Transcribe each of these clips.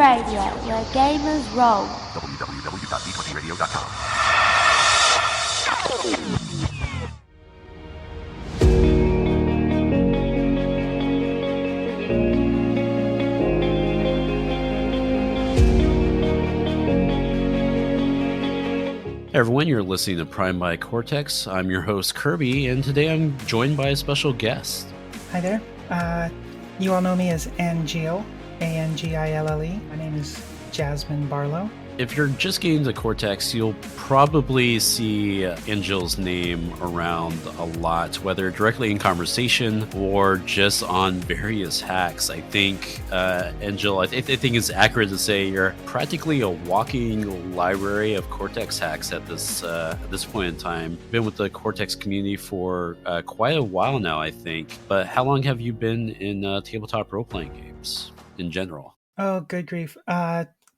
Radio, where gamers roll. www.d20radio.com. Hey everyone, you're listening to Prime by Cortex. I'm your host Kirby, and today I'm joined by a special guest. Hi there. You all know me as Angille, Angille. My name is Jasmine Barlow. If you're just getting to Cortex, you'll probably see Angille's name around a lot, whether directly in conversation or just on various hacks. I think, Angille, I think it's accurate to say you're practically a walking library of Cortex hacks at this point in time. Been with the Cortex community for quite a while now, I think. But how long have you been in tabletop role-playing games in general? Oh, good grief.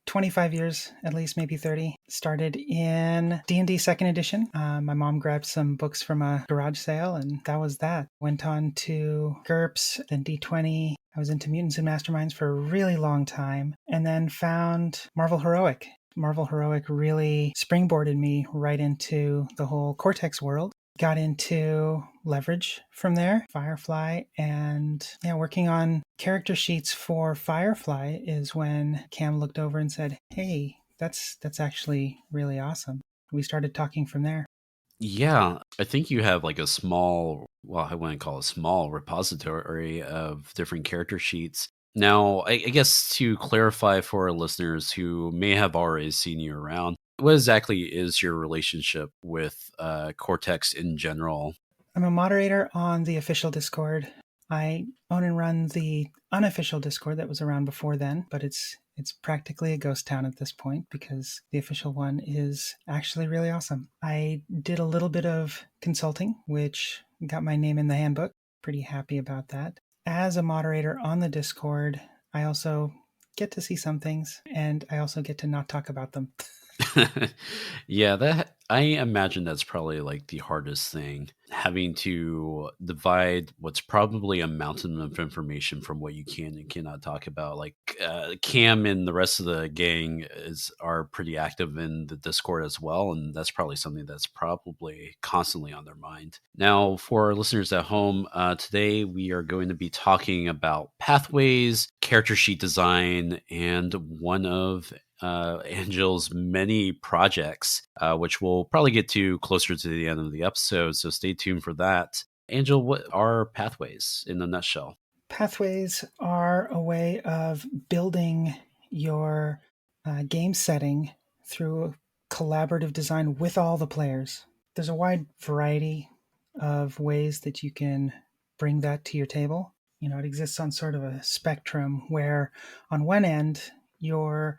25 years, at least, maybe 30. Started in D&D 2nd edition. My mom grabbed some books from a garage sale, and that was that. Went on to GURPS, then D20. I was into Mutants and Masterminds for a really long time, and then found Marvel Heroic. Marvel Heroic really springboarded me right into the whole Cortex world. Got into Leverage from there, Firefly, and working on character sheets for Firefly is when Cam looked over and said, "Hey, that's actually really awesome." We started talking from there. Yeah, I think you have like a small, well, I wouldn't call it small repository of different character sheets. Now, I guess to clarify for our listeners who may have already seen you around, what exactly is your relationship with Cortex in general? I'm a moderator on the official Discord. I own and run the unofficial Discord that was around before then, but it's practically a ghost town at this point because the official one is actually really awesome. I did a little bit of consulting, which got my name in the handbook. Pretty happy about that. As a moderator on the Discord, I also get to see some things, and I also get to not talk about them. Yeah, that I imagine that's probably like the hardest thing, having to divide what's probably a mountain of information from what you can and cannot talk about. Like Cam and the rest of the gang are pretty active in the Discord as well, and that's probably something that's probably constantly on their mind. Now, for our listeners at home, today we are going to be talking about pathways, character sheet design, and one of Angille's many projects, which we'll probably get to closer to the end of the episode, so stay tuned for that. Angille, what are pathways in a nutshell? Pathways are a way of building your game setting through collaborative design with all the players. There's a wide variety of ways that you can bring that to your table. It exists on sort of a spectrum where on one end, you're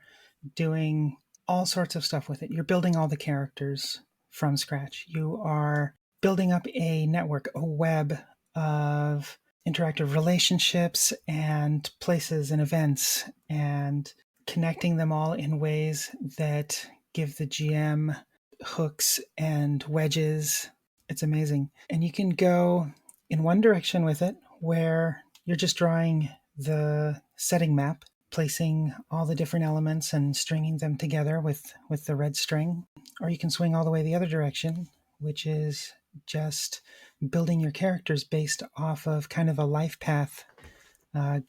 doing all sorts of stuff with it. You're building all the characters from scratch. You are building up a network, a web of interactive relationships and places and events and connecting them all in ways that give the GM hooks and wedges. It's amazing. And you can go in one direction with it where you're just drawing the setting map, placing all the different elements and stringing them together with the red string. Or you can swing all the way the other direction, which is just building your characters based off of kind of a life path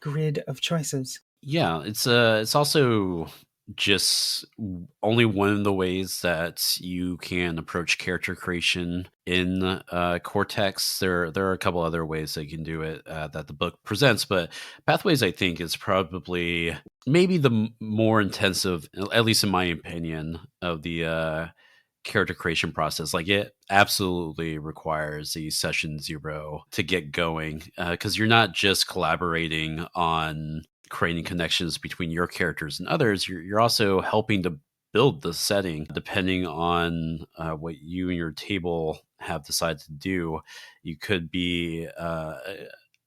grid of choices. Yeah, it's also just only one of the ways that you can approach character creation in Cortex. There are a couple other ways that you can do it that the book presents, but Pathways, I think, is probably maybe the more intensive, at least in my opinion, of the character creation process. Like, it absolutely requires the session zero to get going, because you're not just collaborating on creating connections between your characters and others. You're also helping to build the setting depending on what you and your table have decided to do. You could be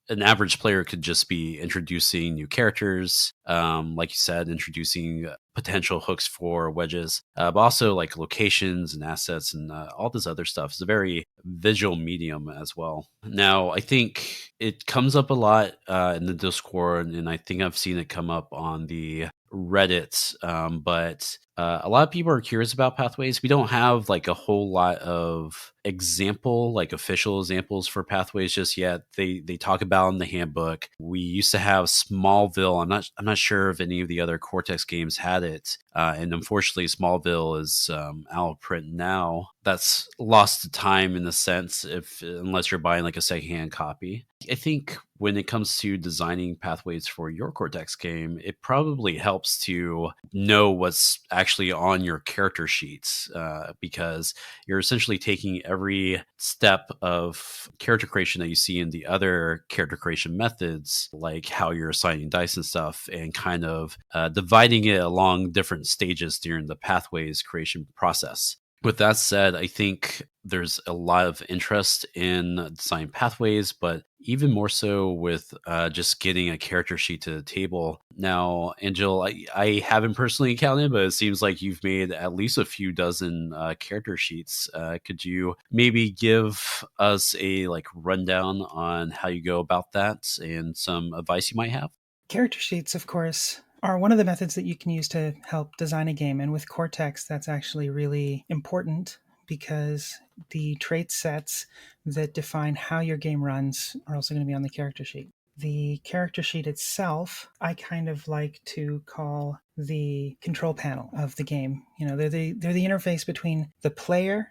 an average player could just be introducing new characters, like you said, introducing potential hooks for wedges, but also like locations and assets and all this other stuff. It's a very visual medium as well. Now, I think it comes up a lot in the Discord, and I think I've seen it come up on the Reddit, but a lot of people are curious about pathways. We don't have like a whole lot of official examples for pathways just yet. They talk about in the handbook. We used to have Smallville. I'm not sure if any of the other Cortex games had it, and unfortunately, Smallville is out of print now. That's lost to time in a sense, unless you're buying like a secondhand copy. I think when it comes to designing pathways for your Cortex game, it probably helps to know what's actually on your character sheets, because you're essentially taking every step of character creation that you see in the other character creation methods, like how you're assigning dice and stuff, and kind of dividing it along different stages during the pathways creation process. With that said, I think there's a lot of interest in design pathways, but even more so with just getting a character sheet to the table. Now, Angille, I haven't personally counted, but it seems like you've made at least a few dozen character sheets. Could you maybe give us a rundown on how you go about that and some advice you might have? Character sheets, of course, are one of the methods that you can use to help design a game. And with Cortex, that's actually really important because the trait sets that define how your game runs are also going to be on the character sheet. The character sheet itself, I kind of like to call the control panel of the game. They're the interface between the player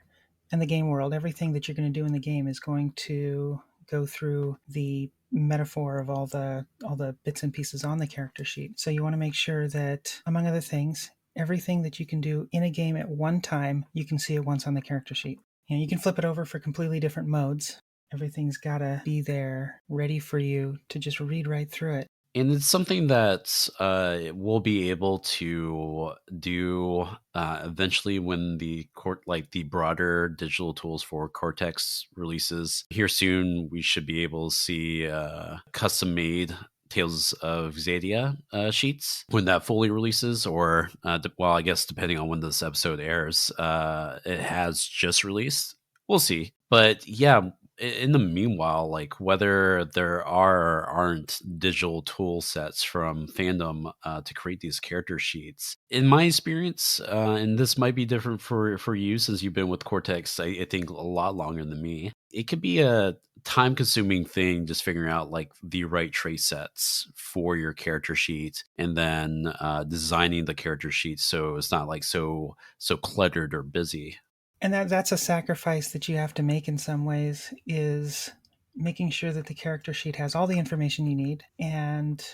and the game world. Everything that you're going to do in the game is going to go through the metaphor of all the bits and pieces on the character sheet. So you want to make sure that, among other things, everything that you can do in a game at one time, you can see at once on the character sheet. You can flip it over for completely different modes. Everything's got to be there, ready for you to just read right through it. And it's something that we'll be able to do eventually when the broader digital tools for Cortex releases here soon. We should be able to see custom-made Tales of Xadia sheets when that fully releases, or I guess depending on when this episode airs, it has just released. We'll see, but yeah. In the meanwhile, whether there are or aren't digital tool sets from fandom to create these character sheets, in my experience, and this might be different for you since you've been with Cortex, I think a lot longer than me, it could be a time-consuming thing just figuring out the right trait sets for your character sheet, and then designing the character sheet so it's not so cluttered or busy. And that's a sacrifice that you have to make in some ways, is making sure that the character sheet has all the information you need, and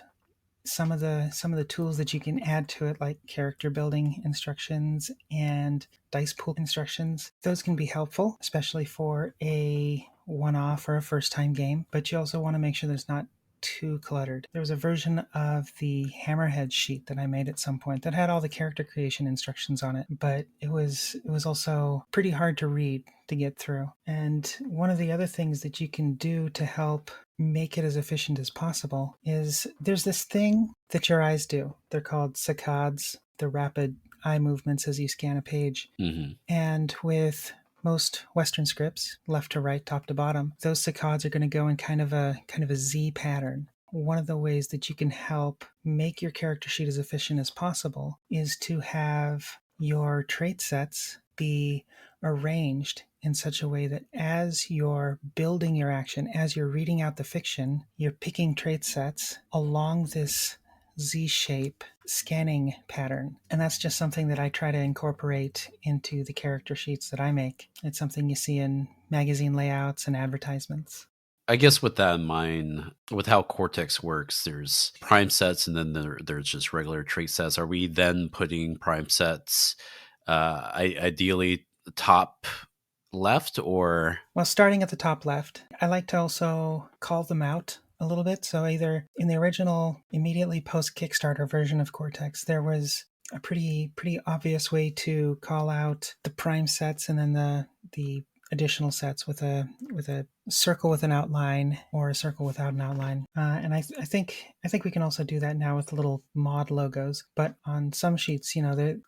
some of the tools that you can add to it, like character building instructions and dice pool instructions. Those can be helpful, especially for a one-off or a first-time game, but you also want to make sure there's not too cluttered. There was a version of the Hammerhead sheet that I made at some point that had all the character creation instructions on it, but it was also pretty hard to read to get through. And one of the other things that you can do to help make it as efficient as possible is there's this thing that your eyes do. They're called saccades, the rapid eye movements as you scan a page. Mm-hmm. And with most Western scripts, left to right, top to bottom, those saccades are going to go in kind of a Z pattern. One of the ways that you can help make your character sheet as efficient as possible is to have your trait sets be arranged in such a way that as you're building your action, as you're reading out the fiction, you're picking trait sets along this Z-shape scanning pattern. And that's just something that I try to incorporate into the character sheets that I make. It's something you see in magazine layouts and advertisements. I guess with that in mind, with how Cortex works, there's prime sets and then there's just regular trait sets. Are we then putting prime sets ideally top left, or? Well, starting at the top left, I like to also call them out a little bit. So either in the original, immediately post Kickstarter version of Cortex, there was a pretty obvious way to call out the prime sets and then the additional sets with a circle with an outline or a circle without an outline. And I think we can also do that now with little mod logos. But on some sheets,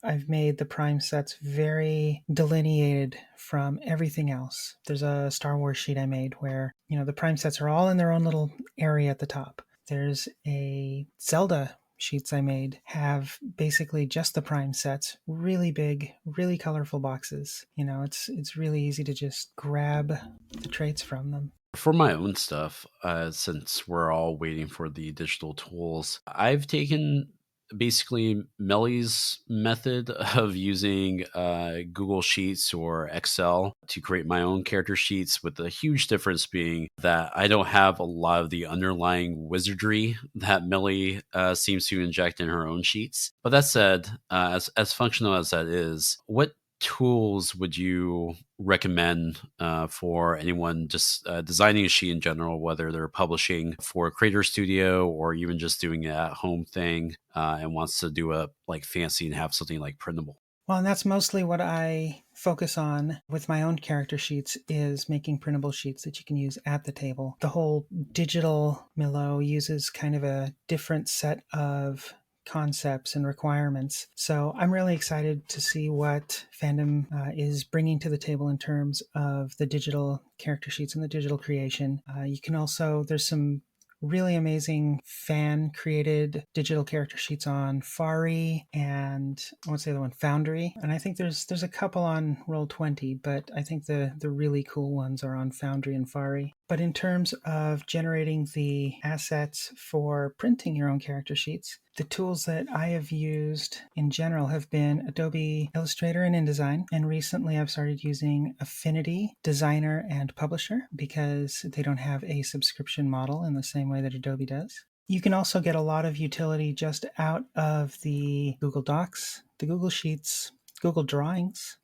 I've made the prime sets very delineated from everything else. There's a Star Wars sheet I made where, the prime sets are all in their own little area at the top. There's a Zelda sheets I made have basically just the prime sets, really big, really colorful boxes. It's really easy to just grab the traits from them. For my own stuff, since we're all waiting for the digital tools, I've taken basically Melly's method of using Google Sheets or Excel to create my own character sheets, with the huge difference being that I don't have a lot of the underlying wizardry that Melly seems to inject in her own sheets. But that said, as functional as that is, what tools would you recommend for anyone just designing a sheet in general, whether they're publishing for a creator studio or even just doing an at-home thing and wants to do a like fancy and have something like printable? Well, and that's mostly what I focus on with my own character sheets, is making printable sheets that you can use at the table. The whole digital Milo uses kind of a different set of concepts and requirements. So I'm really excited to see what Fandom is bringing to the table in terms of the digital character sheets and the digital creation. You can also, there's some really amazing fan created digital character sheets on Fari and what's the other one, Foundry. And I think there's a couple on Roll20, but I think the really cool ones are on Foundry and Fari. But in terms of generating the assets for printing your own character sheets, the tools that I have used in general have been Adobe Illustrator and InDesign. And recently I've started using Affinity Designer and Publisher because they don't have a subscription model in the same way that Adobe does. You can also get a lot of utility just out of the Google Docs, the Google Sheets, Google Drawings.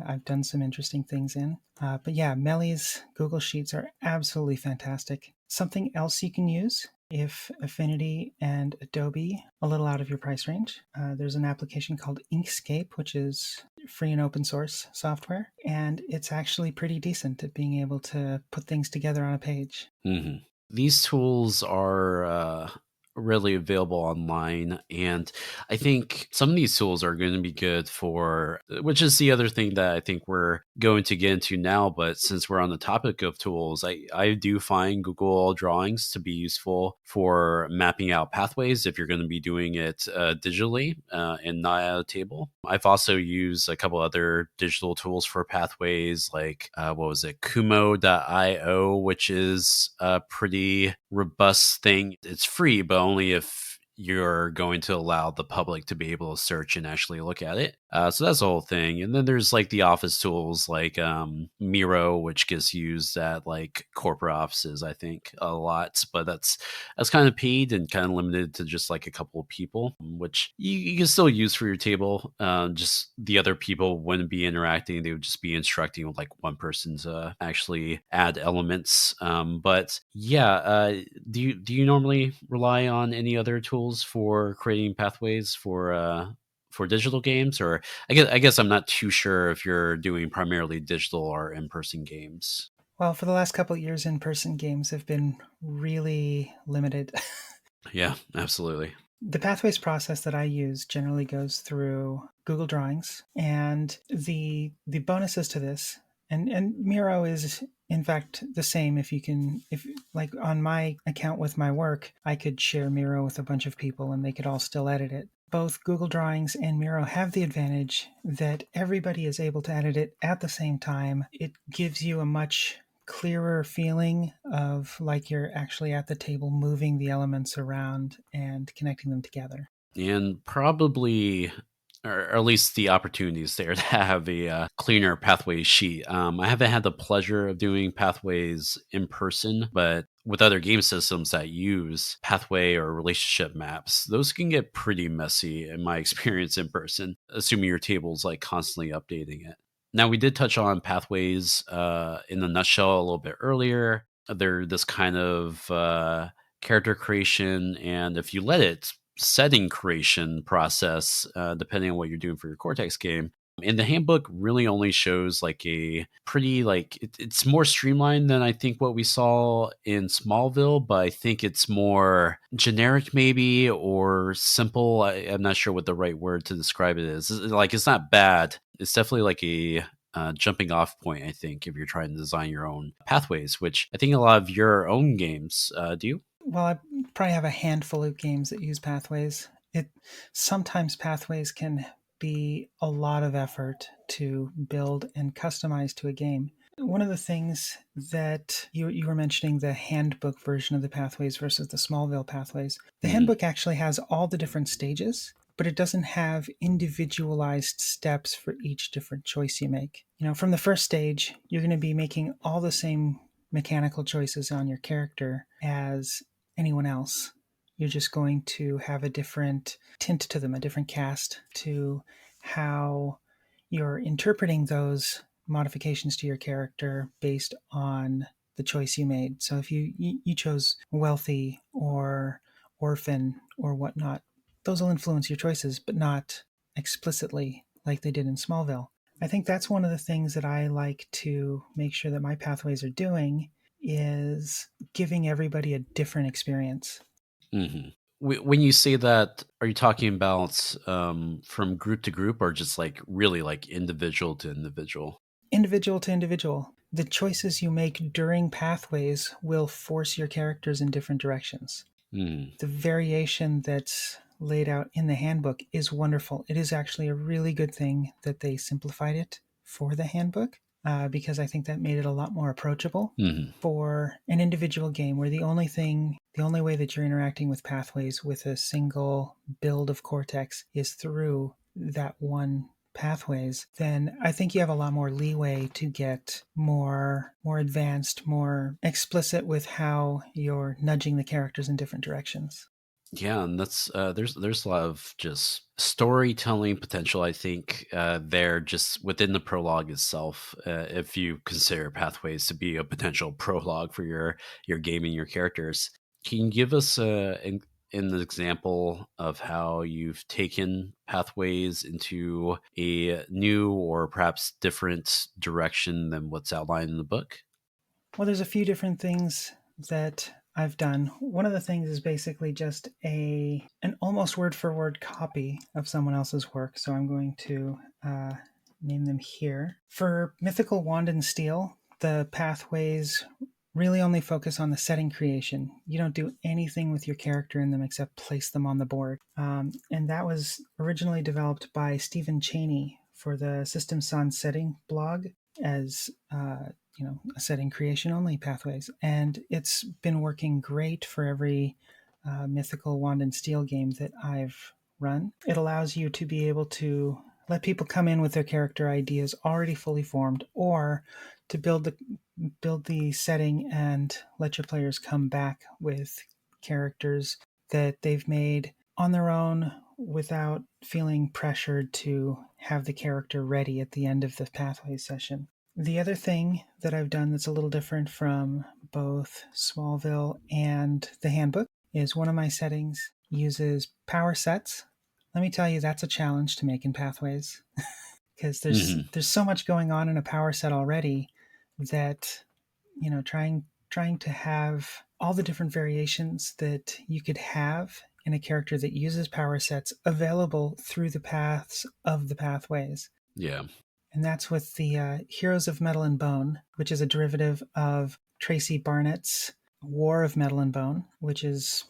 I've done some interesting things in. But yeah, Melly's Google Sheets are absolutely fantastic. Something else you can use, if Affinity and Adobe a little out of your price range, there's an application called Inkscape, which is free and open source software, and it's actually pretty decent at being able to put things together on a page. Mm-hmm. These tools are really available online, and I think some of these tools are going to be good for, which is the other thing that I think we're going to get into now. But since we're on the topic of tools, I do find Google Drawings to be useful for mapping out pathways if you're going to be doing it digitally and not at a table. I've also used a couple other digital tools for pathways, like what was it, Kumo.io, which is a pretty robust thing. It's free, but only if you're going to allow the public to be able to search and actually look at it. So that's the whole thing. And then there's like the office tools like Miro, which gets used at like corporate offices, I think, a lot. But that's kind of paid and kind of limited to just like a couple of people, which you can still use for your table. Just the other people wouldn't be interacting. They would just be instructing with like one person to actually add elements. But yeah, do you normally rely on any other tools for creating pathways for digital games? Or I guess I'm not too sure if you're doing primarily digital or in-person games. Well, for the last couple of years, in-person games have been really limited. Yeah, absolutely. The pathways process that I use generally goes through Google Drawings, and the bonuses to this, and Miro is in fact the same. If like on my account with my work, I could share Miro with a bunch of people and they could all still edit it. Both Google Drawings and Miro have the advantage that everybody is able to edit it at the same time. It gives you a much clearer feeling of like you're actually at the table moving the elements around and connecting them together. And probably, or at least the opportunities there to have a cleaner pathway sheet. I haven't had the pleasure of doing pathways in person, but with other game systems that use pathway or relationship maps, those can get pretty messy in my experience in person, assuming your table's like constantly updating it. Now, we did touch on pathways in a nutshell a little bit earlier. They're this kind of character creation, and if you let it, setting creation process, depending on what you're doing for your Cortex game. And the handbook really only shows like a pretty it's more streamlined than I think what we saw in Smallville, but I think it's more generic maybe, or simple. I'm not sure what the right word to describe it is. It's not bad. It's definitely like a jumping off point, I think, if you're trying to design your own pathways, which I think a lot of your own games do. Well, I probably have a handful of games that use pathways, Sometimes pathways can be a lot of effort to build and customize to a game. One of the things that you were mentioning, the handbook version of the pathways versus the Smallville pathways. The handbook actually has all the different stages, but it doesn't have individualized steps for each different choice you make. From the first stage, you're going to be making all the same mechanical choices on your character as anyone else. You're just going to have a different tint to them, a different cast to how you're interpreting those modifications to your character based on the choice you made. So if you chose wealthy or orphan or whatnot, those will influence your choices, but not explicitly like they did in Smallville. I think that's one of the things that I like to make sure that my pathways are doing, is giving everybody a different experience. Mm-hmm. When you say that, are you talking about from group to group, or just like really like individual to individual? Individual to individual. The choices you make during pathways will force your characters in different directions. Mm. The variation that's laid out in the handbook is wonderful. It is actually a really good thing that they simplified it for the handbook, because I think that made it a lot more approachable for an individual game where the only way that you're interacting with pathways with a single build of Cortex is through that one pathways. Then I think you have a lot more leeway to get more advanced, more explicit with how you're nudging the characters in different directions. Yeah, and that's there's a lot of just storytelling potential, I think, there just within the prologue itself. If you consider pathways to be a potential prologue for your game and your characters, can you give us an example of how you've taken pathways into a new or perhaps different direction than what's outlined in the book? Well, there's a few different things that I've done. One of the things is basically just an almost word for word copy of someone else's work. So I'm going to name them here. For Mythical Wand and Steel, the pathways really only focus on the setting creation. You don't do anything with your character in them except place them on the board. And that was originally developed by Stephen Chaney for the System Sans Setting blog as a setting creation only pathways. And it's been working great for every Mythical Wand and Steel game that I've run. It allows you to be able to let people come in with their character ideas already fully formed, or to build the setting and let your players come back with characters that they've made on their own without feeling pressured to have the character ready at the end of the pathway session. The other thing that I've done that's a little different from both Smallville and the handbook is one of my settings uses power sets. Let me tell you, that's a challenge to make in pathways because there's so much going on in a power set already that trying to have all the different variations that you could have in a character that uses power sets available through the paths of the pathways. Yeah. And that's with the Heroes of Metal and Bone, which is a derivative of Tracy Barnett's War of Metal and Bone, which is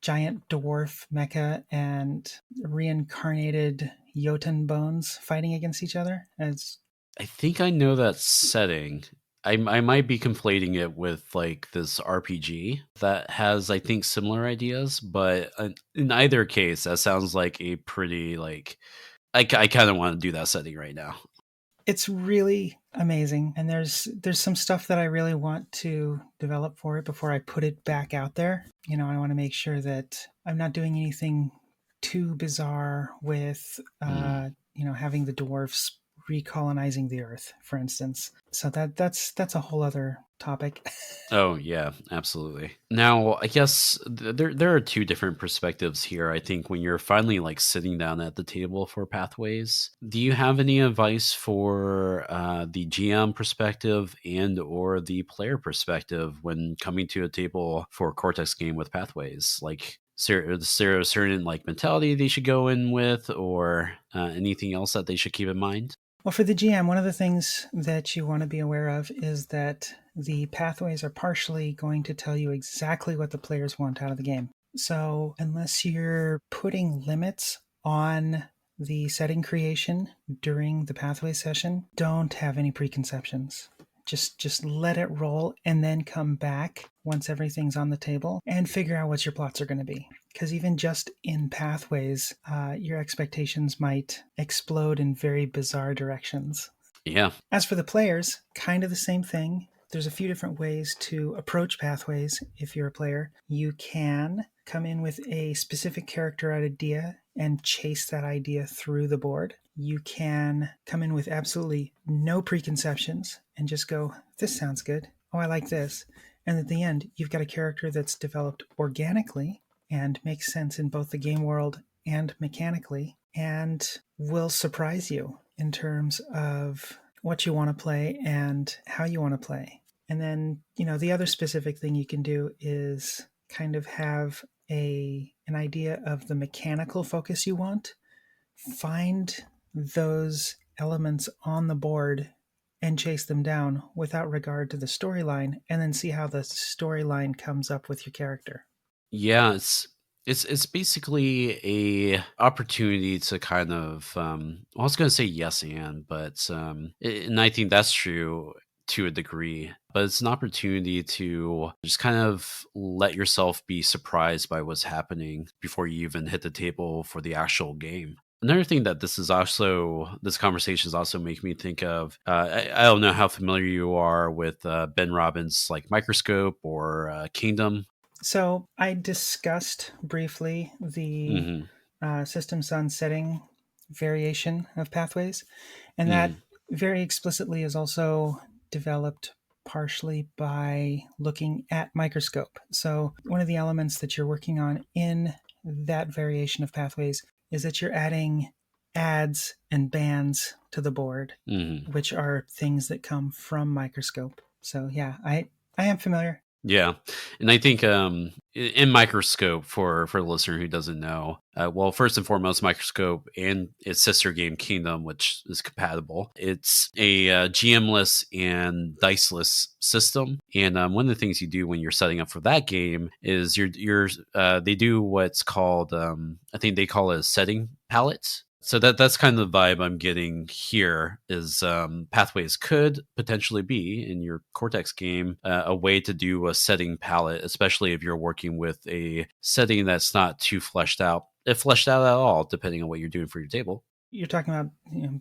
giant dwarf mecha and reincarnated Jotun bones fighting against each other. I think I know that setting. I might be conflating it with like this RPG that has, I think, similar ideas, but in either case, that sounds like a pretty like I kind of want to do that setting right now. It's really amazing, and there's some stuff that I really want to develop for it before I put it back out there. I want to make sure that I'm not doing anything too bizarre with having the dwarfs recolonizing the earth, for instance. So that's a whole other topic. Oh yeah, absolutely. Now, I guess there are two different perspectives here. I think when you're finally like sitting down at the table for pathways, do you have any advice for the GM perspective and or the player perspective when coming to a table for a Cortex game with pathways? Like, is there a certain like mentality they should go in with, or anything else that they should keep in mind? Well, for the GM, one of the things that you want to be aware of is that the pathways are partially going to tell you exactly what the players want out of the game. So unless you're putting limits on the setting creation during the pathway session, don't have any preconceptions. Just let it roll and then come back once everything's on the table and figure out what your plots are going to be. Because even just in pathways, your expectations might explode in very bizarre directions. Yeah. As for the players, kind of the same thing. There's a few different ways to approach pathways if you're a player. You can come in with a specific character idea and chase that idea through the board. You can come in with absolutely no preconceptions and just go, this sounds good. Oh, I like this. And at the end, you've got a character that's developed organically and makes sense in both the game world and mechanically and will surprise you in terms of what you want to play and how you want to play. And then, the other specific thing you can do is kind of have an idea of the mechanical focus you want. Find those elements on the board and chase them down without regard to the storyline, and then see how the storyline comes up with your character. Yeah, it's basically a opportunity to kind of I was going to say yes but and I think that's true to a degree, but it's an opportunity to just kind of let yourself be surprised by what's happening before you even hit the table for the actual game. Another thing that this conversation is also making me think of, I don't know how familiar you are with Ben Robbins' like Microscope or Kingdom. So I discussed briefly the system sun setting variation of pathways, and that very explicitly is also developed partially by looking at Microscope. So one of the elements that you're working on in that variation of pathways is that you're adding adds and bands to the board, which are things that come from Microscope. So yeah, I am familiar. Yeah, and I think in Microscope, for the listener who doesn't know, well, first and foremost, Microscope and its sister game Kingdom, which is compatible. It's a GM-less and diceless system, and one of the things you do when you're setting up for that game is they do what's called I think they call it a setting palette. So that's kind of the vibe I'm getting here is pathways could potentially be in your Cortex game a way to do a setting palette, especially if you're working with a setting that's not too fleshed out, if fleshed out at all, depending on what you're doing for your table. You're talking about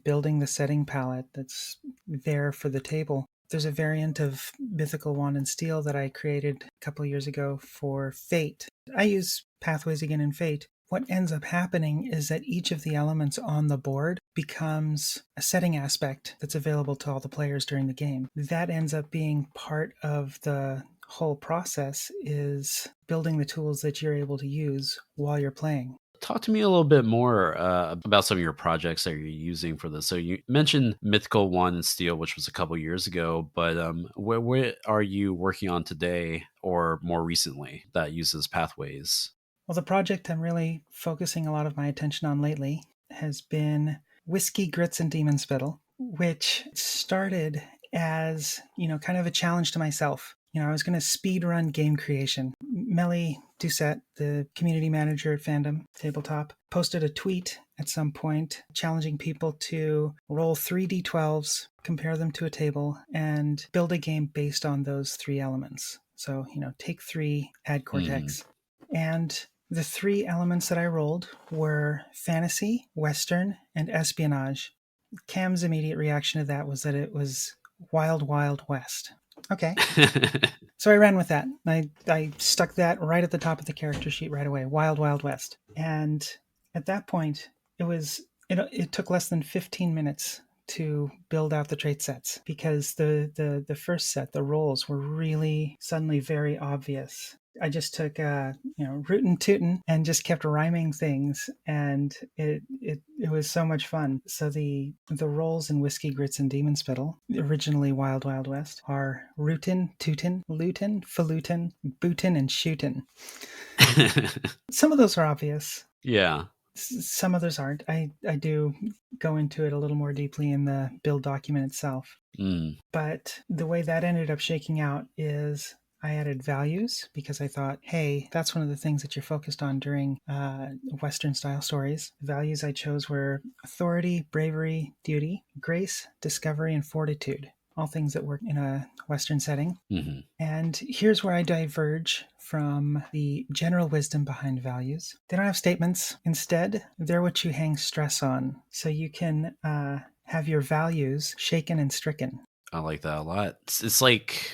building the setting palette that's there for the table. There's a variant of Mythical Wand and Steel that I created a couple of years ago for Fate. I use pathways again in Fate. What ends up happening is that each of the elements on the board becomes a setting aspect that's available to all the players during the game. That ends up being part of the whole process, is building the tools that you're able to use while you're playing. Talk to me a little bit more about some of your projects that you're using for this. So you mentioned Mythical Wand and Steel, which was a couple years ago, but what are you working on today or more recently that uses pathways? Well, the project I'm really focusing a lot of my attention on lately has been Whiskey, Grits, and Demon Spittle, which started as, kind of a challenge to myself. I was going to speed run game creation. Melly Doucette, the community manager at Fandom Tabletop, posted a tweet at some point challenging people to roll 3d12s, compare them to a table, and build a game based on those three elements. So, take 3, add Cortex. And the 3 elements that I rolled were fantasy, Western, and espionage. Cam's immediate reaction to that was that it was Wild, Wild West. Okay. So I ran with that. I stuck that right at the top of the character sheet right away. Wild, Wild West. And at that point, it took less than 15 minutes to build out the trait sets, because the first set, the roles, were really suddenly very obvious. I just took Rootin, Tootin, and just kept rhyming things, and it was so much fun. So the roles in Whiskey, Grits, and Demon Spittle, originally Wild Wild West, are Rootin, Tootin, Lutin, Falutin, Bootin, and Shootin. Some of those are obvious. Yeah. Some others aren't. I do go into it a little more deeply in the build document itself. But the way that ended up shaking out is I added values because I thought, hey, that's one of the things that you're focused on during Western style stories. The values I chose were authority, bravery, duty, grace, discovery, and fortitude. All things that work in a Western setting. Mm-hmm. And here's where I diverge from the general wisdom behind values. They don't have statements. Instead, they're what you hang stress on. So you can have your values shaken and stricken. I like that a lot. It's like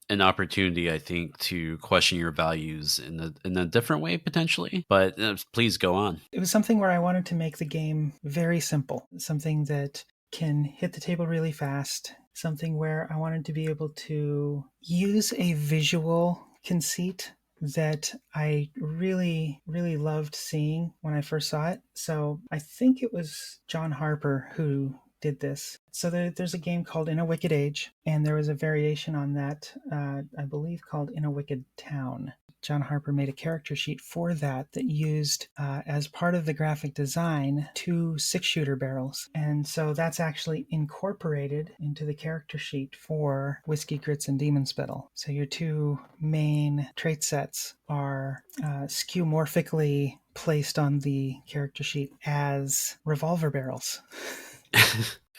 an opportunity, I think, to question your values in a different way potentially. But please go on. It was something where I wanted to make the game very simple, something that can hit the table really fast, something where I wanted to be able to use a visual conceit that I really, really loved seeing when I first saw it. So I think it was John Harper who did this. So there's a game called In a Wicked Age, and there was a variation on that, I believe called In a Wicked Town. John Harper made a character sheet for that used as part of the graphic design 2 6-shooter barrels. And so that's actually incorporated into the character sheet for Whiskey Grits and Demon Spittle. So your 2 main trait sets are skeuomorphically placed on the character sheet as revolver barrels.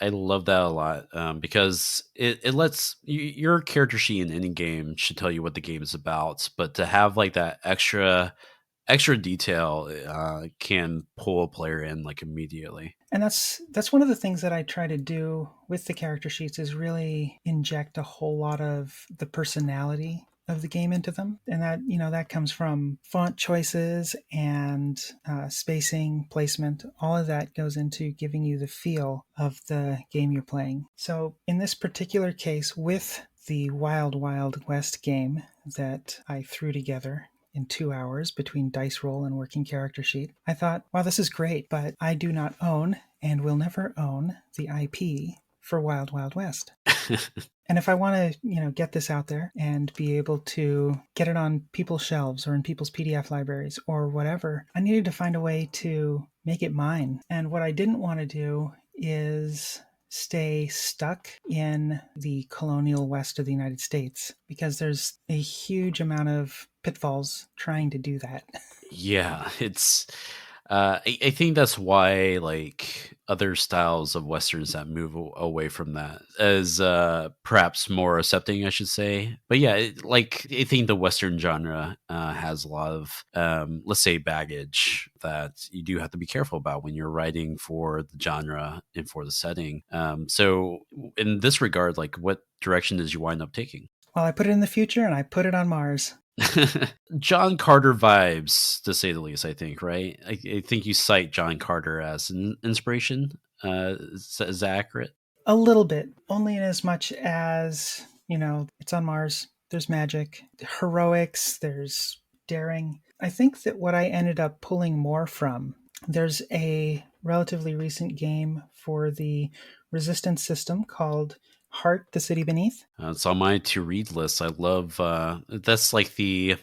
I love that a lot because it lets your character sheet in any game should tell you what the game is about, but to have like that extra detail can pull a player in like immediately. And that's one of the things that I try to do with the character sheets is really inject a whole lot of the personality of the game into them. And that, that comes from font choices and spacing, placement. All of that goes into giving you the feel of the game you're playing. So in this particular case, with the Wild Wild West game that I threw together in 2 hours between dice roll and working character sheet, I thought, wow, this is great, but I do not own and will never own the IP for Wild Wild West. And if I want to, get this out there and be able to get it on people's shelves or in people's PDF libraries or whatever, I needed to find a way to make it mine. And what I didn't want to do is stay stuck in the colonial west of the United States, because there's a huge amount of pitfalls trying to do that. Yeah, it's I think that's why like other styles of westerns that move away from that is perhaps more accepting, I should say. But yeah, I think the western genre has a lot of let's say baggage that you do have to be careful about when you're writing for the genre and for the setting. So in this regard, like what direction did you wind up taking? Well, I put it in the future and I put it on Mars. John Carter vibes, to say the least, I think, right? I think you cite John Carter as an inspiration. Is that accurate? A little bit, only in as much as, it's on Mars. There's magic, heroics, there's daring. I think that what I ended up pulling more from, there's a relatively recent game for the Resistance system called Heart, the City Beneath. It's on my to read list. I love that's like is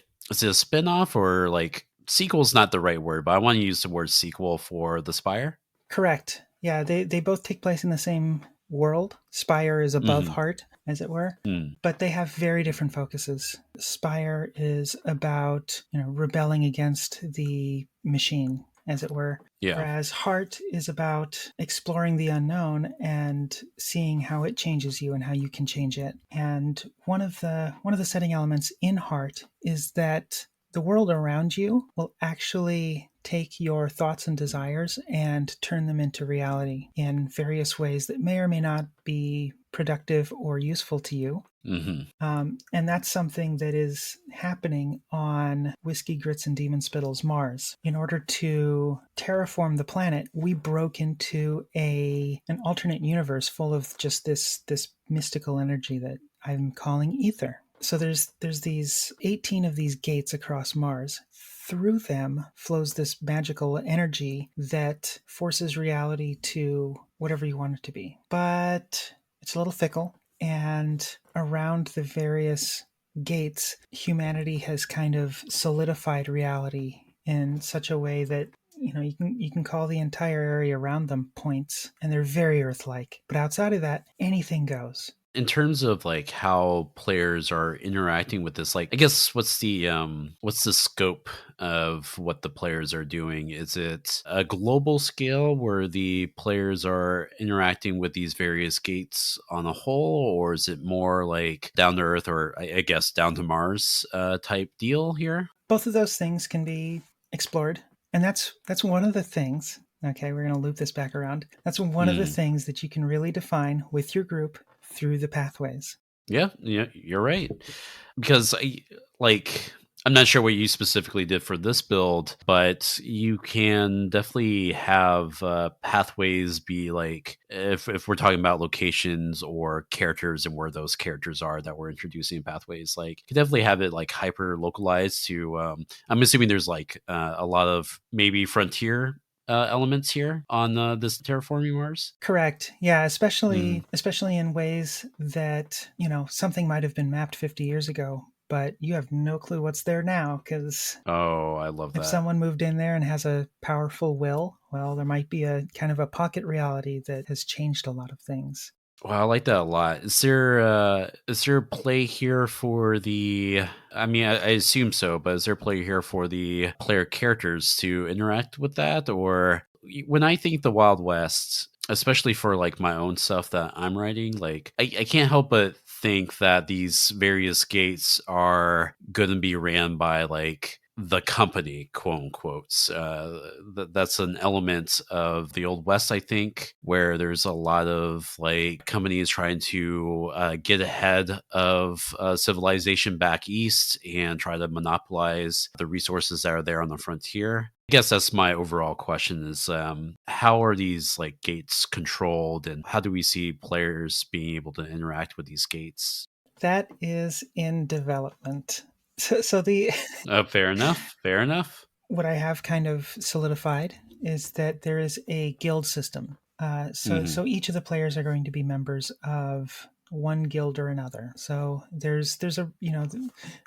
it a spin-off or like sequel's not the right word, but I want to use the word sequel for the Spire. Correct. Yeah, they both take place in the same world. Spire is above Heart, as it were, but they have very different focuses. Spire is about rebelling against the machine, as it were. Yeah. Whereas Heart is about exploring the unknown and seeing how it changes you and how you can change it. And one of the setting elements in Heart is that the world around you will actually take your thoughts and desires and turn them into reality in various ways that may or may not be productive or useful to you. And that's something that is happening on Whiskey Grits and Demon Spittle's Mars. In order to terraform the planet, we broke into an alternate universe full of just this mystical energy that I'm calling ether. So there's these 18 of these gates across Mars. Through them flows this magical energy that forces reality to whatever you want it to be. But it's a little fickle, and around the various gates, humanity has kind of solidified reality in such a way that you can call the entire area around them points, and they're very Earth-like. But outside of that, anything goes. In terms of like how players are interacting with this, like I guess what's the scope of what the players are doing? Is it a global scale where the players are interacting with these various gates on a whole, or is it more like down to earth, or I guess down to Mars type deal here? Both of those things can be explored, and that's one of the things. Okay, we're going to loop this back around. That's one of the Hmm. things that you can really define with your group through the pathways. Yeah, yeah, you're right. Because like I'm not sure what you specifically did for this build, but you can definitely have pathways be like if we're talking about locations or characters and where those characters are that we're introducing in pathways, like you can definitely have it like hyper localized to. I'm assuming there's like a lot of maybe frontier elements here on this terraforming Mars. Correct. Yeah, Mm. especially in ways that, something might have been mapped 50 years ago, but you have no clue what's there now because Oh, I love if that. someone moved in there and has a powerful will, well, there might be a kind of a pocket reality that has changed a lot of things. Wow, I like that a lot. Is there play here for the I mean I assume so, but is there play here for the player characters to interact with that? Or when I think the Wild West, especially for like my own stuff that I'm writing, like I can't help but think that these various gates are gonna be ran by like the company, quote unquotes. That's an element of the Old West, I think, where there's a lot of like companies trying to get ahead of civilization back east and try to monopolize the resources that are there on the frontier. I guess that's my overall question is how are these like gates controlled and how do we see players being able to interact with these gates? That is in development. So the Fair enough. Fair enough. what I have kind of solidified is that there is a guild system. So Hmm. each of the players are going to be members of one guild or another. So there's a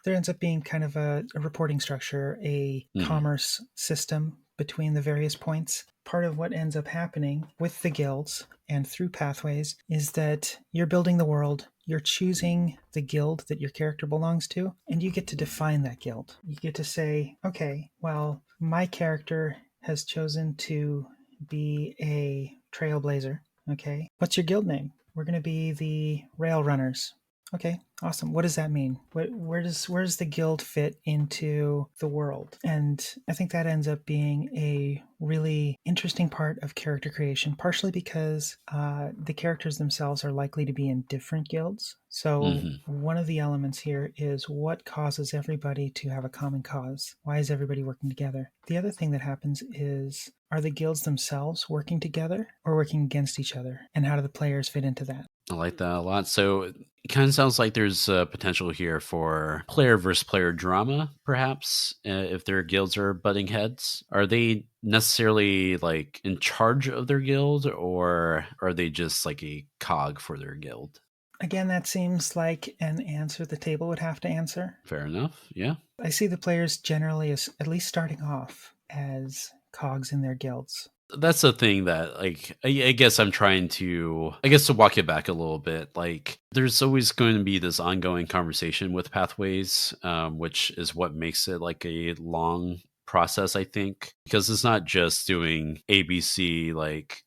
there ends up being kind of a reporting structure, a Hmm. commerce system between the various points. Part of what ends up happening with the guilds and through pathways is that you're building the world, you're choosing the guild that your character belongs to, and you get to define that guild. You get to say, okay, well, my character has chosen to be a trailblazer. Okay, what's your guild name? We're going to be the Rail Runners. Okay, awesome. What does that mean? Where does the guild fit into the world? And I think that ends up being a really interesting part of character creation, partially because the characters themselves are likely to be in different guilds. So Hmm. one of the elements here is what causes everybody to have a common cause. Why is everybody working together? The other thing that happens is, are the guilds themselves working together or working against each other? And how do the players fit into that? I like that a lot. So it kind of sounds like there's potential here for player versus player drama, perhaps, if their guilds are butting heads. Are they necessarily like in charge of their guild, or are they just like a cog for their guild? Again, that seems like an answer the table would have to answer. Fair enough. Yeah. I see the players generally as at least starting off as cogs in their guilds. That's the thing that like I guess I'm trying to I guess to walk it back a little bit. Like there's always going to be this ongoing conversation with pathways, which is what makes it like a long process, I think, because it's not just doing ABC like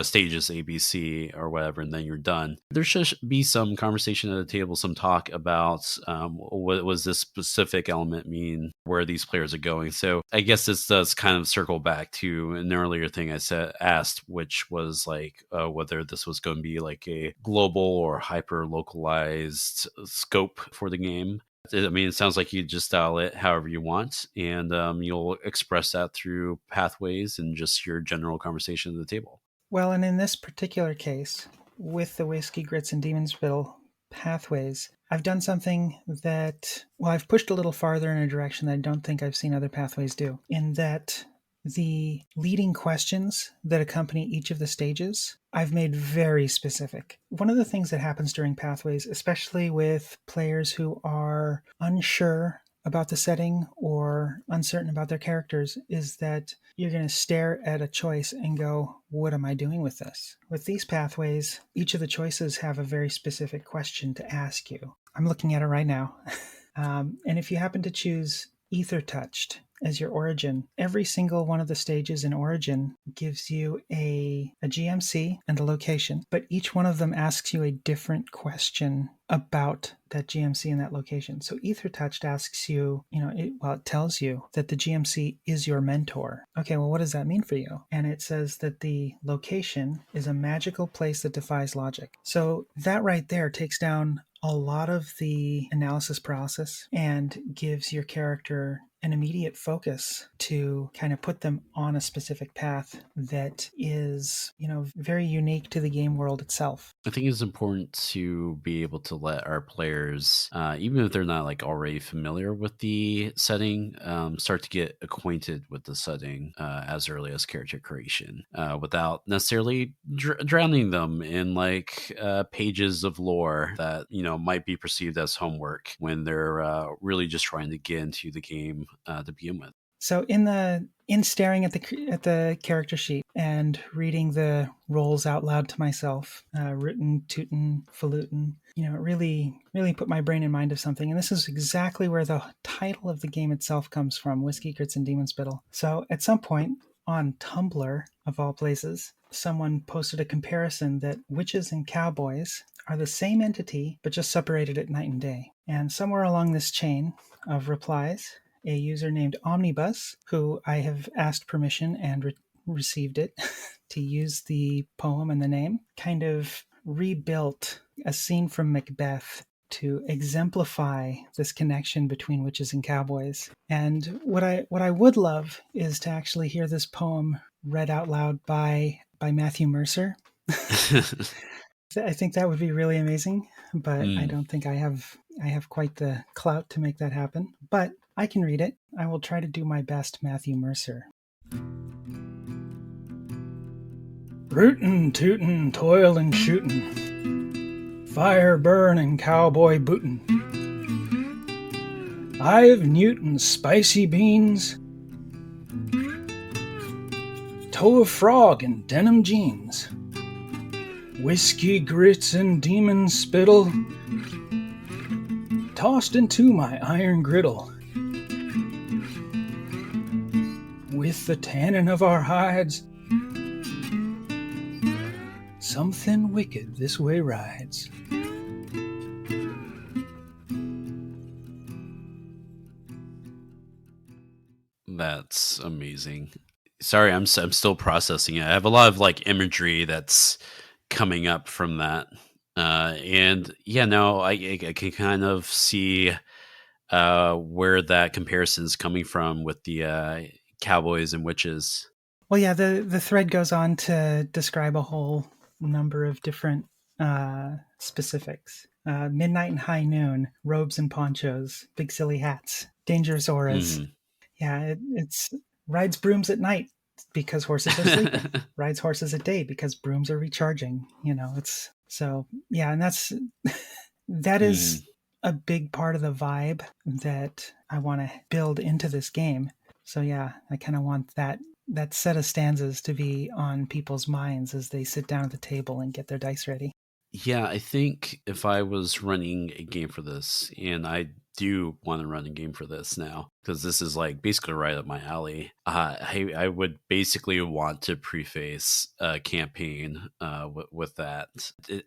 stages ABC or whatever, and then you're done. There should be some conversation at the table, some talk about what was this specific element mean, where these players are going. So I guess this does kind of circle back to an earlier thing I said asked, which was like whether this was going to be like a global or hyper localized scope for the game. I mean, it sounds like you just style it however you want, and you'll express that through pathways and just your general conversation at the table. Well, and in this particular case, with the Whiskey Grits and Demonsville pathways, I've done something that, well, I've pushed a little farther in a direction that I don't think I've seen other pathways do, in that the leading questions that accompany each of the stages, I've made very specific. One of the things that happens during pathways, especially with players who are unsure about the setting or uncertain about their characters is that you're going to stare at a choice and go, what am I doing with this? With these pathways, each of the choices have a very specific question to ask you. I'm looking at it right now. And if you happen to choose Ether Touched as your origin, every single one of the stages in Origin gives you a GMC and a location, but each one of them asks you a different question about that GMC and that location. So Ether Touched asks you, it tells you that the GMC is your mentor. Okay, well, what does that mean for you? And it says that the location is a magical place that defies logic. So that right there takes down a lot of the analysis paralysis and gives your character an immediate focus to kind of put them on a specific path that is, very unique to the game world itself. I think it's important to be able to let our players, even if they're not like already familiar with the setting, start to get acquainted with the setting as early as character creation, without necessarily drowning them in like pages of lore that might be perceived as homework when they're really just trying to get into the game to begin with. So in staring at the character sheet and reading the roles out loud to myself, Rootin, Tootin, Falutin, really put my brain in mind of something. And this is exactly where the title of the game itself comes from, Whiskey, Grits, and Demon Spittle. So at some point on Tumblr, of all places, someone posted a comparison that witches and cowboys are the same entity, but just separated at night and day. And somewhere along this chain of replies, a user named Omnibus, who I have asked permission and received it to use the poem and the name, kind of rebuilt a scene from Macbeth to exemplify this connection between witches and cowboys. And what I would love is to actually hear this poem read out loud by Matthew Mercer. I think that would be really amazing, but I don't think I have quite the clout to make that happen. But I can read it. I will try to do my best, Matthew Mercer. Rootin', tootin', toilin', shootin', fire burnin', cowboy bootin', eye of Newton, spicy beans, toe of frog in denim jeans, whiskey, grits, and demon spittle, tossed into my iron griddle. With the tannin of our hides, something wicked this way rides. That's amazing. Sorry, I'm still processing it. I have a lot of like imagery that's coming up from that. And yeah, no, I can kind of see where that comparison is coming from with the cowboys and witches. Well, yeah, the thread goes on to describe a whole number of different specifics. Midnight and high noon, robes and ponchos, big silly hats, dangerous auras. Yeah, it's rides brooms at night because horses are sleeping. Rides horses at day because brooms are recharging. It's so, yeah, and that is a big part of the vibe that I want to build into this game. So yeah, I kind of want that set of stanzas to be on people's minds as they sit down at the table and get their dice ready. Yeah, I think if I was running a game for this, and I do want to run a game for this now, because this is like basically right up my alley, I would basically want to preface a campaign with that.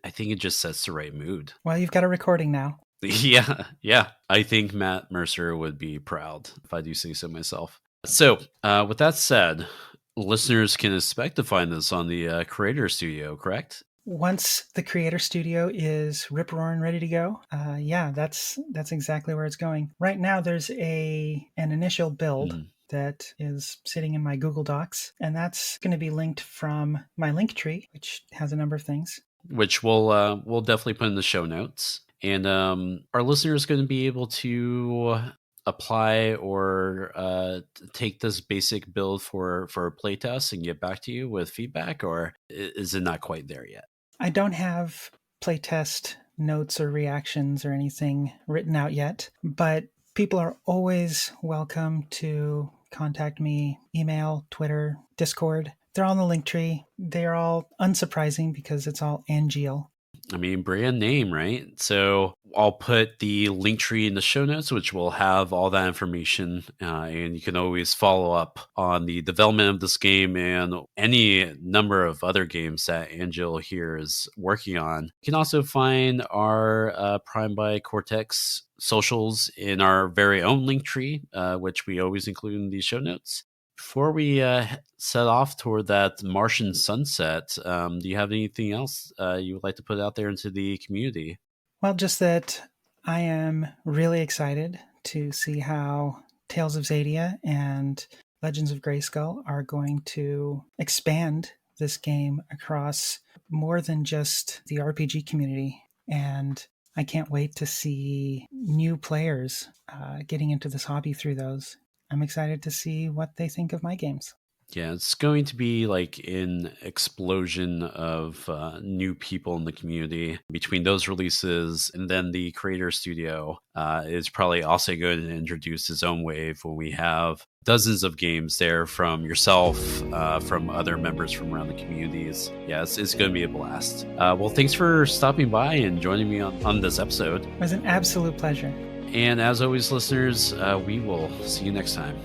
I think it just sets the right mood. Well, you've got a recording now. Yeah. I think Matt Mercer would be proud if I do say so myself. So, with that said, listeners can expect to find this on the Creator Studio, correct? Once the Creator Studio is rip-roaring ready to go, yeah, that's exactly where it's going. Right now, there's an initial build that is sitting in my Google Docs, and that's going to be linked from my link tree, which has a number of things. Which we'll definitely put in the show notes. And our listeners going to be able to apply or take this basic build for a playtest and get back to you with feedback, or is it not quite there yet? I don't have playtest notes or reactions or anything written out yet, but People are always welcome to contact me, email, Twitter, Discord. They're all in the link tree. They're all unsurprising because it's all Angille. I mean, brand name, right? So I'll put the link tree in the show notes, which will have all that information. And you can always follow up on the development of this game and any number of other games that Angille here is working on. You can also find our Prime by Cortex socials in our very own link tree, which we always include in the show notes. Before we set off toward that Martian sunset, do you have anything else you would like to put out there into the community? Well, just that I am really excited to see how Tales of Xadia and Legends of Grayskull are going to expand this game across more than just the RPG community. And I can't wait to see new players getting into this hobby through those. I'm excited to see what they think of my games. Yeah, it's going to be like an explosion of new people in the community between those releases, and then the creator studio is probably also going to introduce its own wave when we have dozens of games there from yourself, from other members from around the communities. Yeah, it's going to be a blast. Well, thanks for stopping by and joining me on this episode. It was an absolute pleasure. And as always, listeners, we will see you next time.